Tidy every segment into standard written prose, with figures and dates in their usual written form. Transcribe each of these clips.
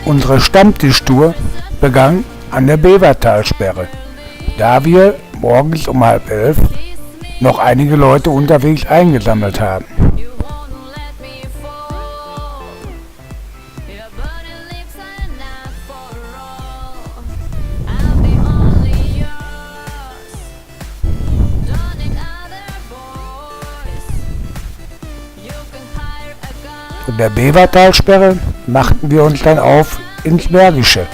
Unsere Stammtischtour begann an der Bevertalsperre, da wir morgens um 10:30 noch einige Leute unterwegs eingesammelt haben. Von der Bevertalsperre machten wir uns dann auf ins Bergische.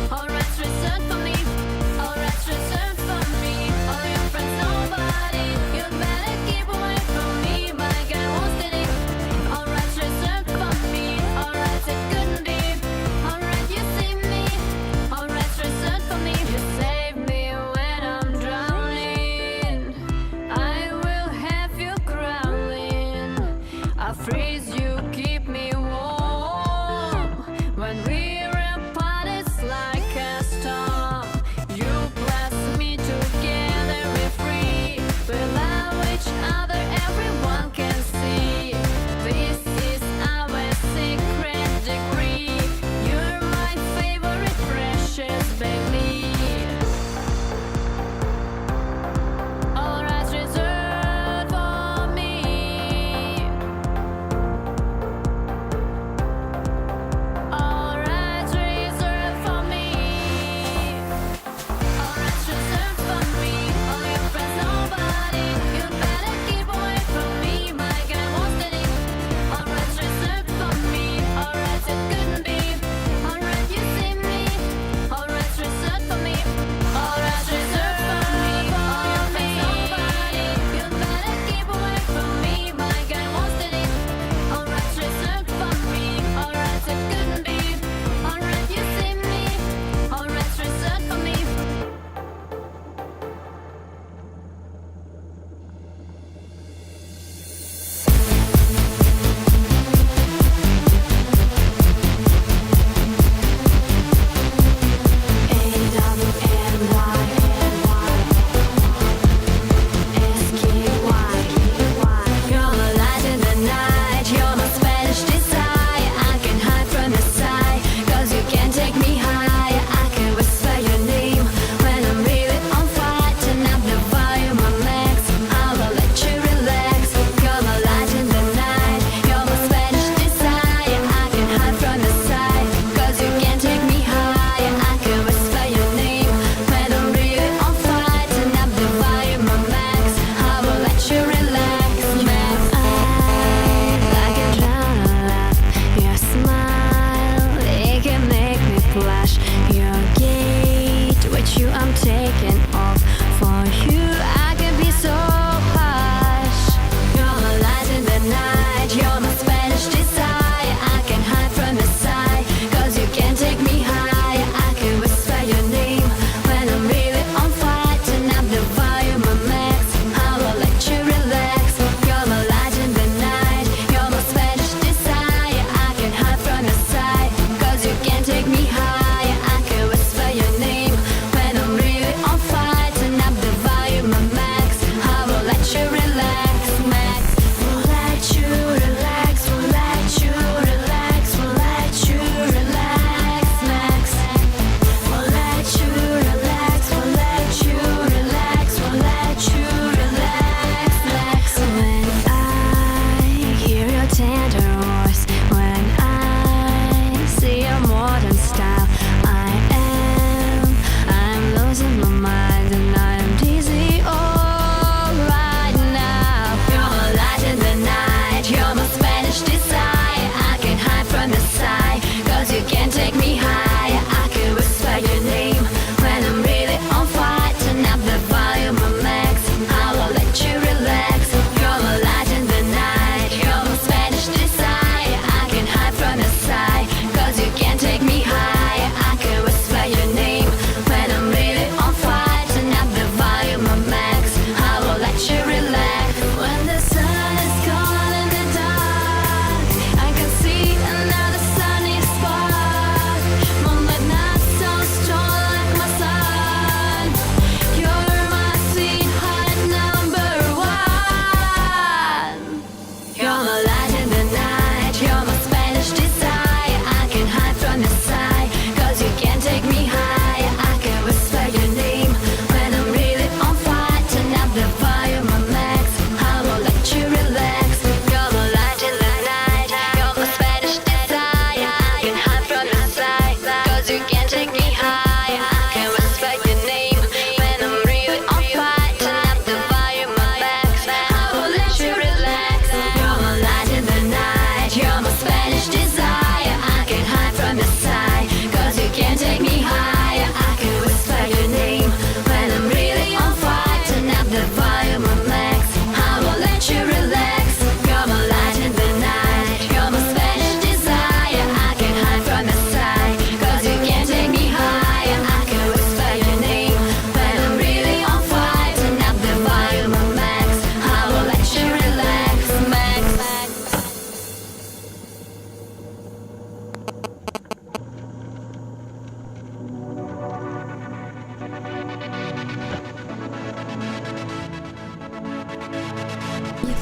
Alright,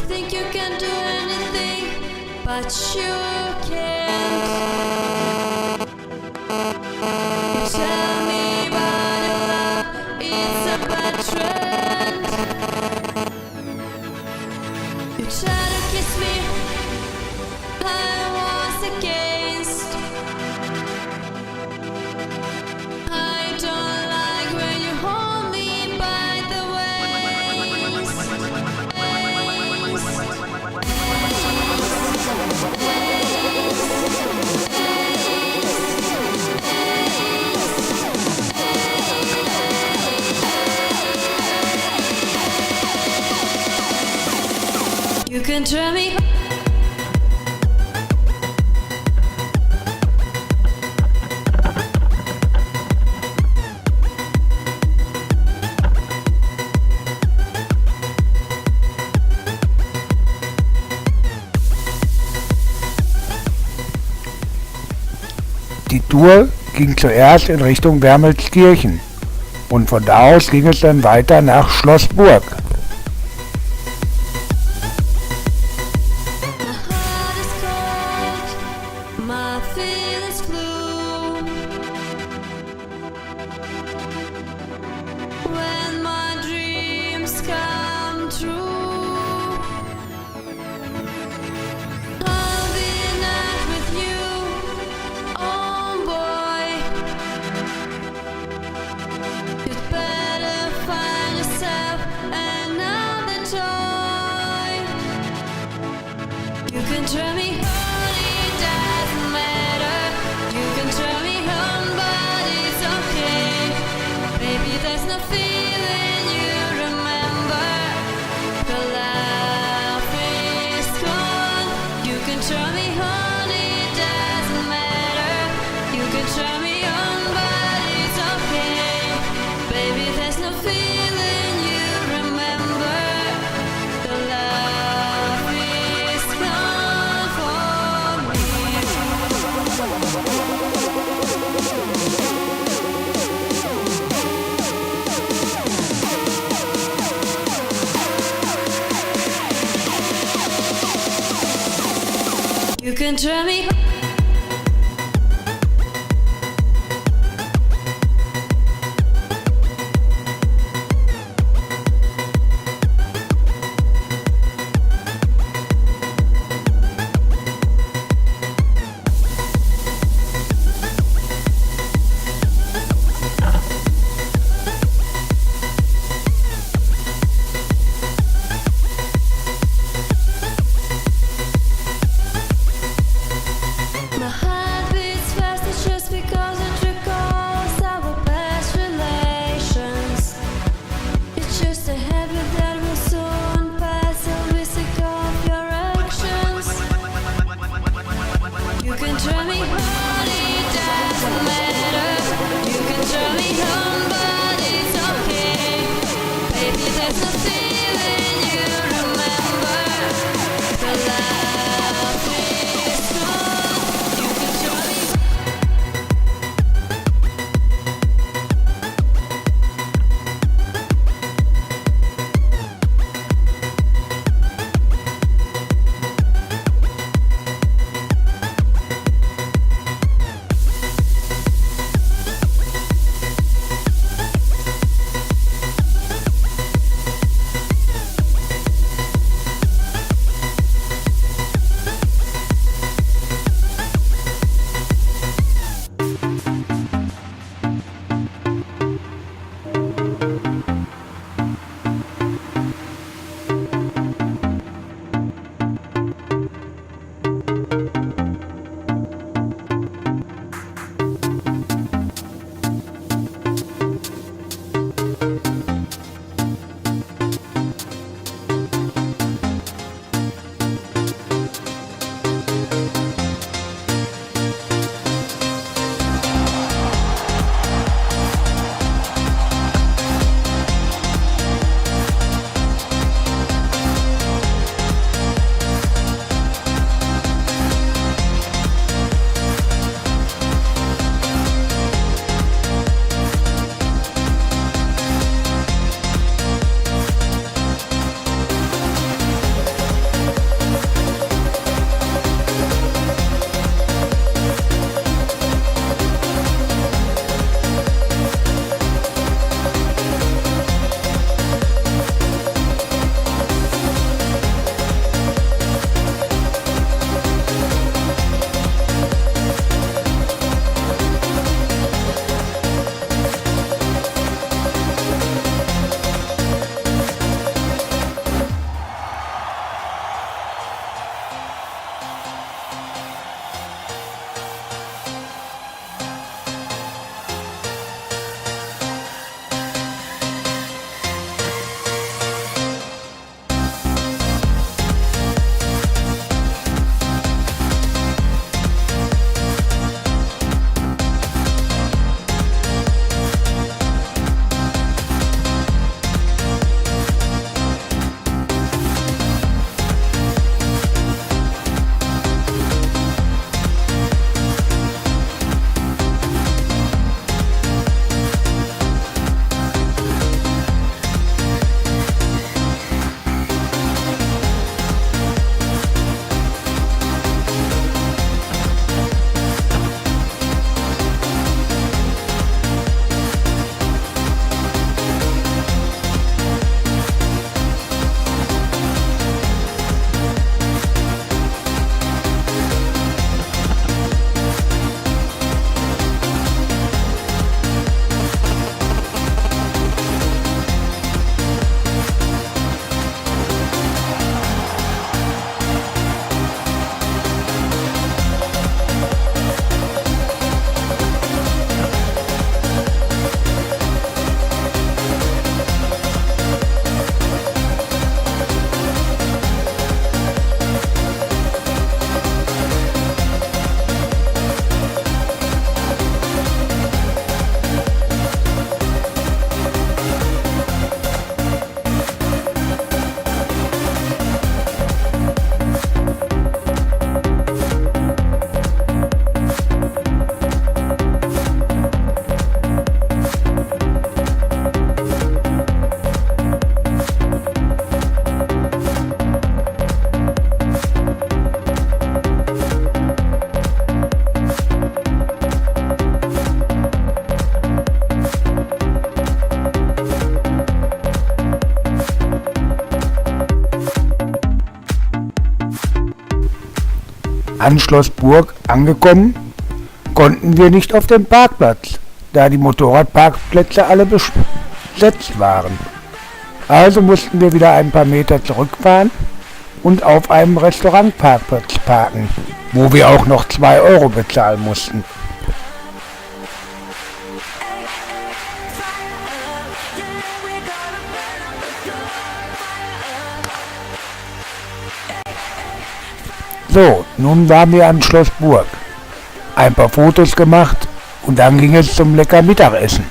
think you can do anything, but you can't. You tell me about your love, it's a bad trend. You try to kiss me, I was against. I don't like when you hold me by the waist. You can try me. Die Tour ging zuerst in Richtung Wermelskirchen und von da aus ging es dann weiter nach Schlossburg. My heart is cold, my feelings flew. When my dreams come true, I'll be not with you, oh boy. You'd better find yourself another toy. You can try me honey, it doesn't matter. You can try me on, but it's okay. Baby, there's no feeling you remember. The love is gone. You can try me honey, it doesn't matter. You can try me on, but it's okay. Baby, there's no feeling you remember. The love is gone for me. You can try me. An Schlossburg angekommen, konnten wir nicht auf den Parkplatz, da die Motorradparkplätze alle besetzt waren. Also mussten wir wieder ein paar Meter zurückfahren und auf einem Restaurantparkplatz parken, wo wir auch noch 2 Euro bezahlen mussten. So, nun waren wir an Schlossburg. Ein paar Fotos gemacht und dann ging es zum lecker Mittagessen.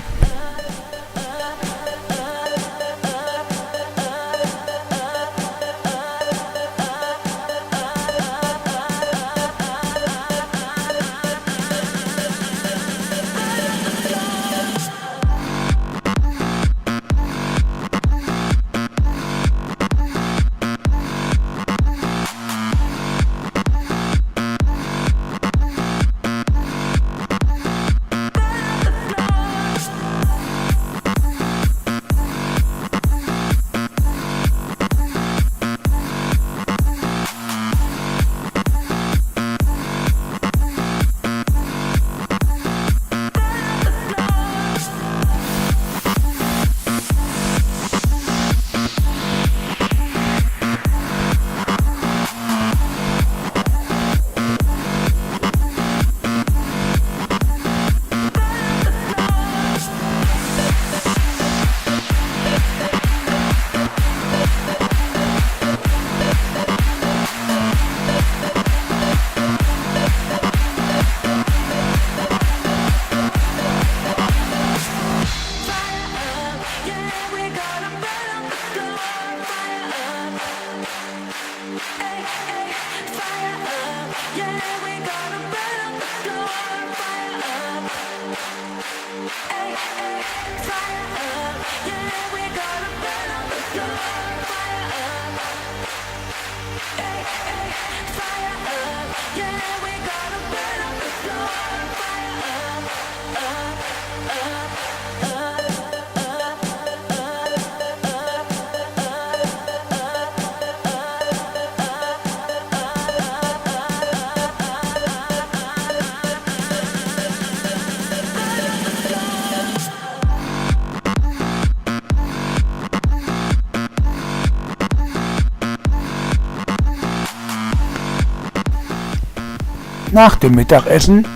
Nach dem Mittagessen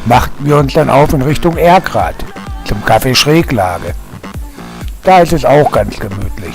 machten wir uns dann auf in Richtung Erkrath, zum Café Schräglage. Da ist es auch ganz gemütlich.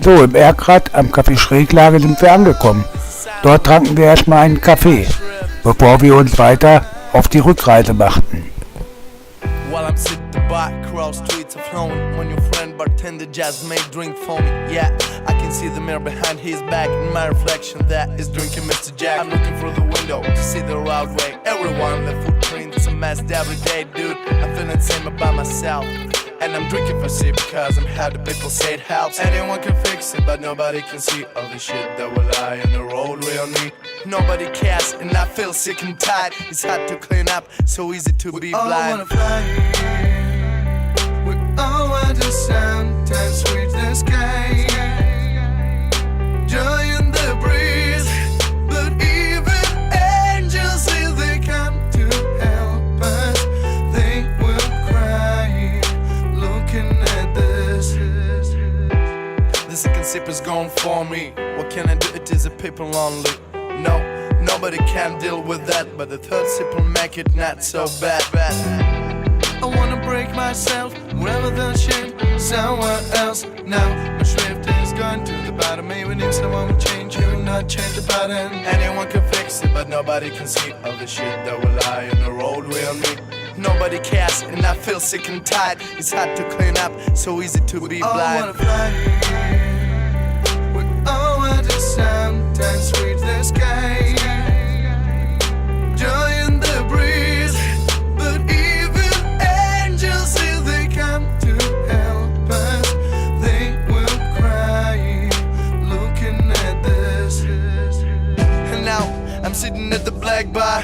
So, im Erkrad am Café Schräglage sind wir angekommen. Dort tranken wir erstmal einen Kaffee, bevor wir uns weiter auf die Rückreise machten. While I'm sitting back, cross streets of home. When your friend bartender just made drink for me. Yeah, I can see the mirror behind his back. And my reflection that is drinking Mr. Jack. I'm looking through the window to see the roadway. Everyone, their footprints a mess every day, dude. I'm feeling the same about myself. And I'm drinking for C because I'm how the people say it helps. Anyone can fix it, but nobody can see all the shit that will lie on the roadway on me. Nobody cares, and I feel sick and tired. It's hard to clean up, so easy to be blind. We all wanna fly, we all want to sometimes reach the sky. Joy in the breeze, but even angels, if they come to help us, they will cry. Looking at this, the second sip is gone for me. What can I do? It is a people lonely. No, nobody can deal with that, but the third sip will make it not so bad. I wanna break myself, wherever the shame, someone else. Now my shift is gone to the bottom. Maybe need someone to change you, not change the button. Anyone can fix it, but nobody can see all the shit that will lie on the roadway on me. Nobody cares, and I feel sick and tired. It's hard to clean up, so easy to be blind. I wanna fly. We all want to sometimes reach the sky. Joy in the breeze, but even angels, if they come to help us, they will cry. Looking at this, and now I'm sitting at the black bar,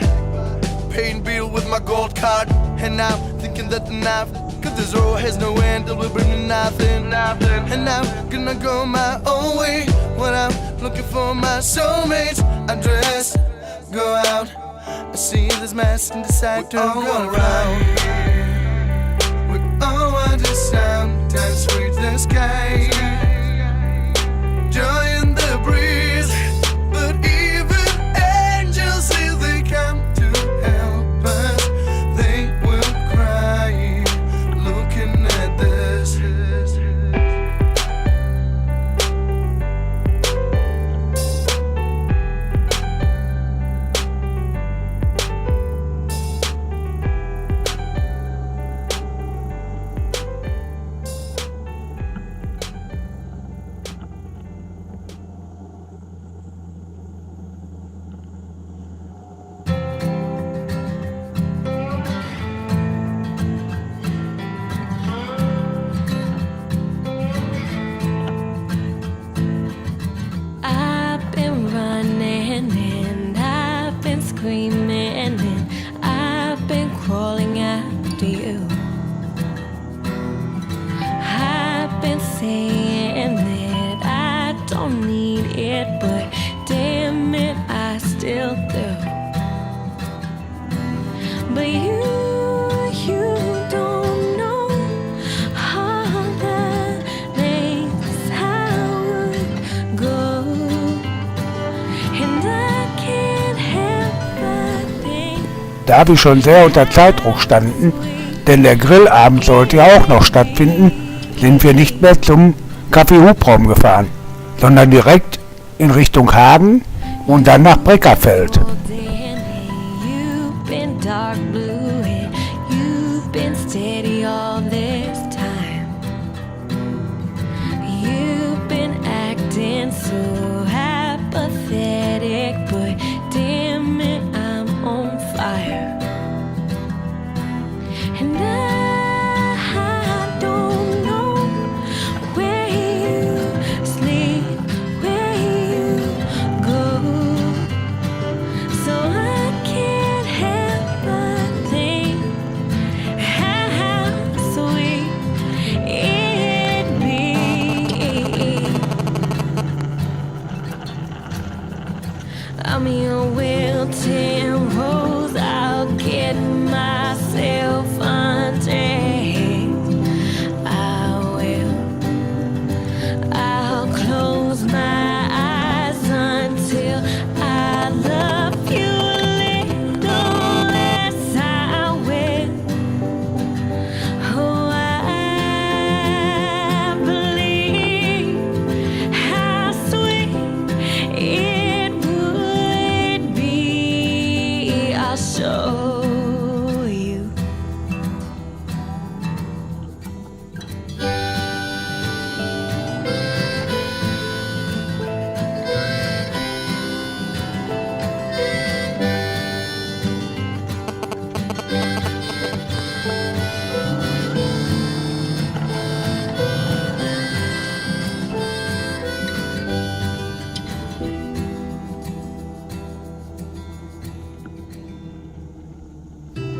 paying bill with my gold card. And now thinking mean that the knife, cause this road has no end till we bring the knife in. And I'm gonna go my own way when I'm looking for my soulmates. I dress, go out, I see this mess and decide to go around. We all want to sometimes reach the sky, joy in the breeze, but even angels, if they come to help us, they will cry looking at this. I've been running and I've been screaming and I've been crawling after you. I've been saying that I don't need it, but damn it, I still do. But you don't know all the lengths I would go, and I can't help but think. Da wir schon sehr unter Zeitdruck standen, denn der Grillabend sollte ja auch noch stattfinden, sind wir nicht mehr zum Café Hubraum gefahren, sondern direkt in Richtung Hagen und dann nach Breckerfeld. You've been dark blue and you've been steady all this time. You've been acting so apathetic, but damn it, I'm on fire. And I don't know where you sleep, where you go, so I can't help but think how sweet it'd be. I'm your wilting rose, I'll get myself undressed. I'll close my eyes until I love you a little less. I will. Oh, I believe how sweet it would be. I'll show you.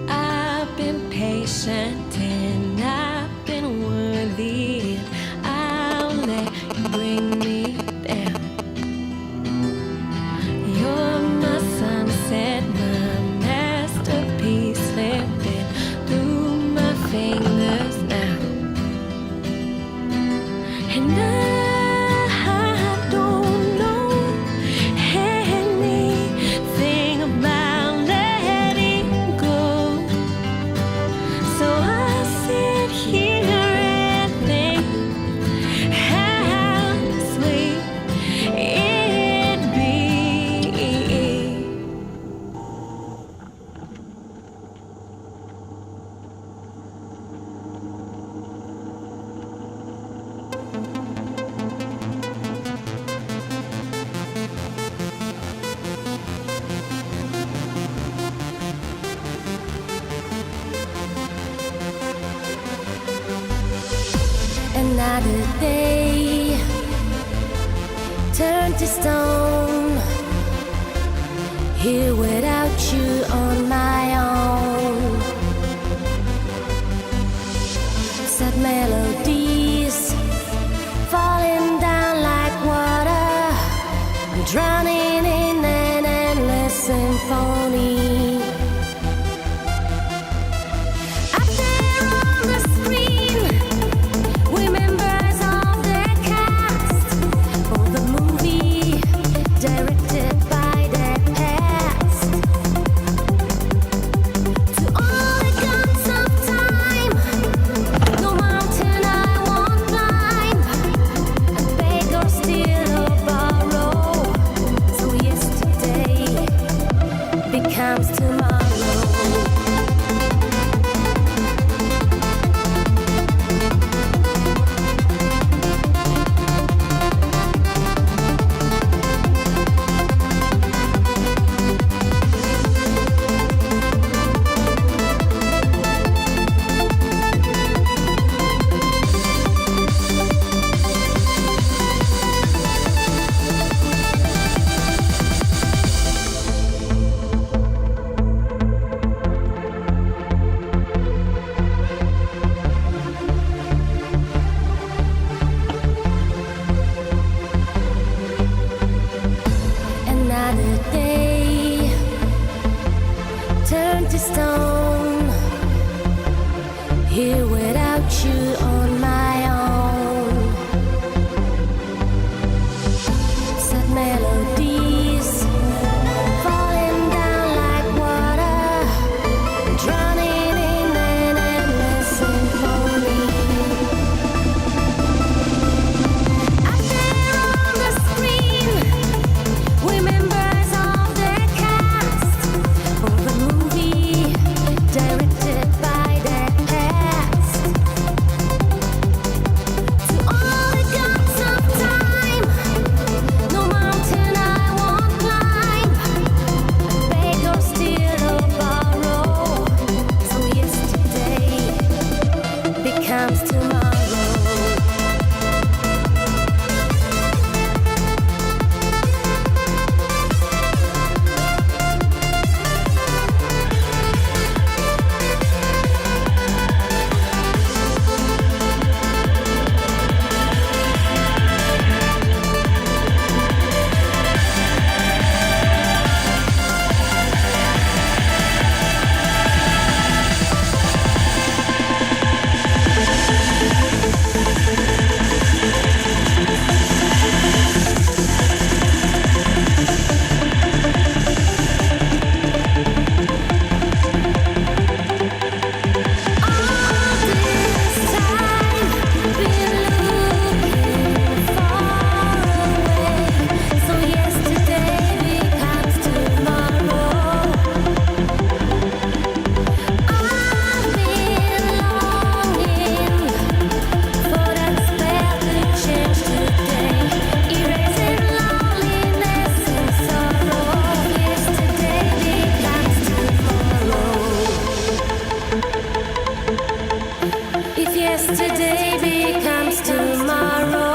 I've been patient and I've been worthy, and I'll let you bring me down. You're my sunset, my masterpiece, slipping through my fingers now. And I don't know anything about letting go, so I sit here and think how sweet it'd be. Another day turned to stone, here without you on my own. sad melodies falling down like water. I'm drowning in an endless symphony. Up there on the screen, remembers of the cast for the movie directed by the past. To all the guns of time, no mountain I won't climb, beg or steal or borrow. So yesterday becomes tomorrow. Another day turned to stone, here without you on my own. Sad melodies falling down like water, drowning in an endless symphony. Up there on the screen, remembers of the cast for the movie directed by the past. To all the gods of time, no mountain I won't climb, beg or steal or borrow. So yesterday becomes tomorrow. If yesterday becomes tomorrow,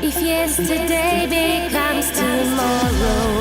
if yesterday becomes tomorrow.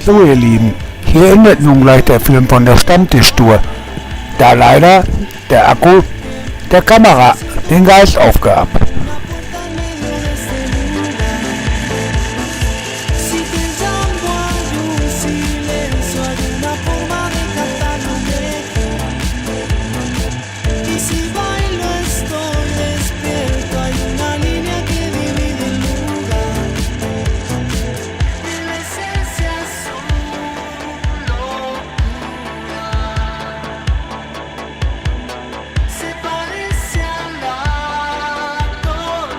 So ihr Lieben, hier endet nun gleich der Film von der Stammtischtour, da leider der Akku der Kamera den Geist aufgab. Si te llamo hay un silencio, hay una forma de cantarme. Y si bailo estoy despierto, hay una línea que divide el lugar. En la esencia su locura se parece a la tortura.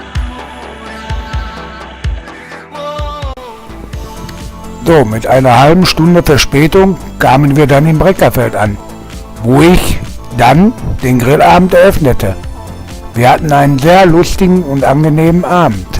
So, mit einer halben Stunde Verspätung kamen wir dann im Breckerfeld an, wo ich dann den Grillabend eröffnete. Wir hatten einen sehr lustigen und angenehmen Abend.